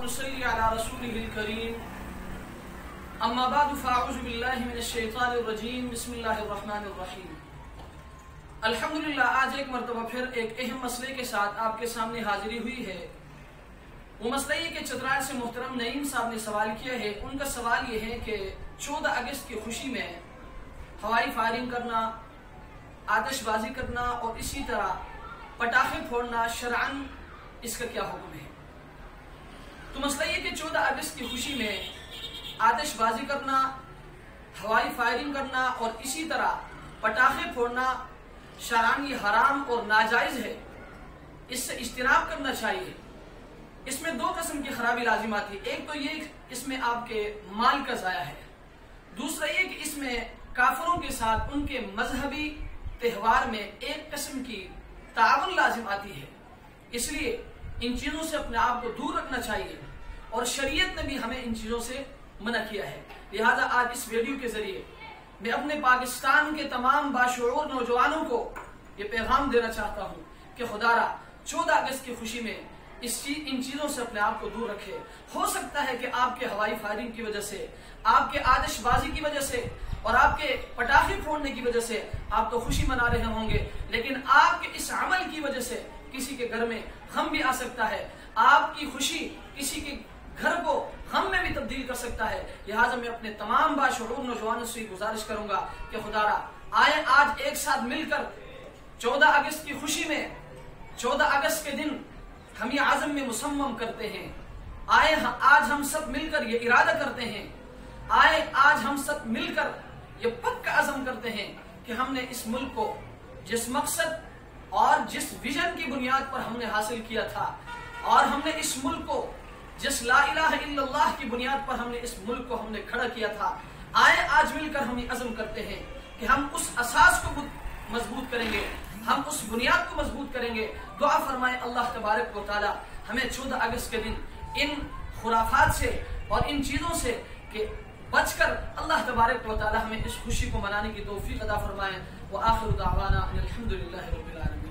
ونصلي على رسوله الكريم اما بعد فاعوذ بالله من الشیطان الرجیم بسم اللہ الرحمن الرحیم۔ الحمدللہ آج ایک مرتبہ پھر ایک اہم مسئلے کے ساتھ آپ کے سامنے حاضری ہوئی ہے۔ وہ مسئلہ یہ کہ چترال سے محترم نعیم صاحب نے سوال کیا ہے۔ ان کا سوال یہ ہے کہ 14 اگست کی خوشی میں ہوائی فائرنگ کرنا، آتش بازی کرنا اور اسی طرح پٹاخے پھوڑنا شرعاً اس کا کیا حکم ہے؟ تو مسئلہ یہ کہ 14 اگست کی خوشی میں آتش بازی کرنا، ہوائی فائرنگ کرنا اور اسی طرح پٹاخے پھوڑنا شرعاً یہ حرام اور ناجائز ہے، اس سے اجتناب کرنا چاہیے۔ اس میں 2 قسم کی خرابی لازم آتی ہے۔ ایک تو یہ اس میں آپ کے مال کا ضائع ہے، دوسرا یہ کہ اس میں کافروں کے ساتھ ان کے مذہبی تہوار میں ایک قسم کی تعاون لازم آتی ہے۔ اس لیے ان چیزوں سے اپنے آپ کو دور رکھنا چاہیے اور شریعت نے بھی ہمیں ان چیزوں سے منع کیا ہے۔ لہذا آج اس ویڈیو کے ذریعے میں اپنے پاکستان کے تمام باشعور نوجوانوں کو یہ پیغام دینا چاہتا ہوں کہ خدا را 14 اگست کی خوشی میں ان چیزوں سے اپنے آپ کو دور رکھے۔ ہو سکتا ہے کہ آپ کے ہوائی فائرنگ کی وجہ سے، آپ کے آتش بازی کی وجہ سے اور آپ کے پٹاخے پھوڑنے کی وجہ سے آپ تو خوشی منا رہے ہوں گے، لیکن آپ کے اس عمل کی وجہ سے کسی کے گھر میں غم بھی آ سکتا ہے۔ آپ کی خوشی کسی کے گھر کو غم میں بھی تبدیل کر سکتا ہے۔ لہٰذا میں اپنے تمام باشعور نوجوانوں سے گزارش کروں گا کہ خدا را آئے آج ایک ساتھ مل کر 14 اگست کی خوشی میں 14 اگست کے دن ہم یہ عزم میں مصمم کرتے ہیں۔ آئے آج ہم سب مل کر یہ ارادہ کرتے ہیں، آئے آج ہم سب مل کر یہ پکا عزم کرتے ہیں کہ ہم نے اس ملک کو جس مقصد اور جس ویژن کی بنیاد پر ہم نے حاصل کیا تھا، اور ہم نے اس ملک کو جس لا الہ الا اللہ کی بنیاد پر ہم نے اس ملک کو ہم نے کھڑا کیا تھا، آئے آج مل کر ہم یہ عزم کرتے ہیں کہ ہم اس اساس کو مضبوط کریں گے، ہم اس بنیاد کو مضبوط کریں گے۔ دعا فرمائے اللہ تبارک و تعالی ہمیں 14 اگست کے دن ان خرافات سے اور ان چیزوں سے کہ بچ کر اللہ تبارک و تعالی ہمیں اس خوشی کو منانے کی توفیق عطا فرمائے۔ وآخر دعوانا ان الحمدللہ رب العالمین۔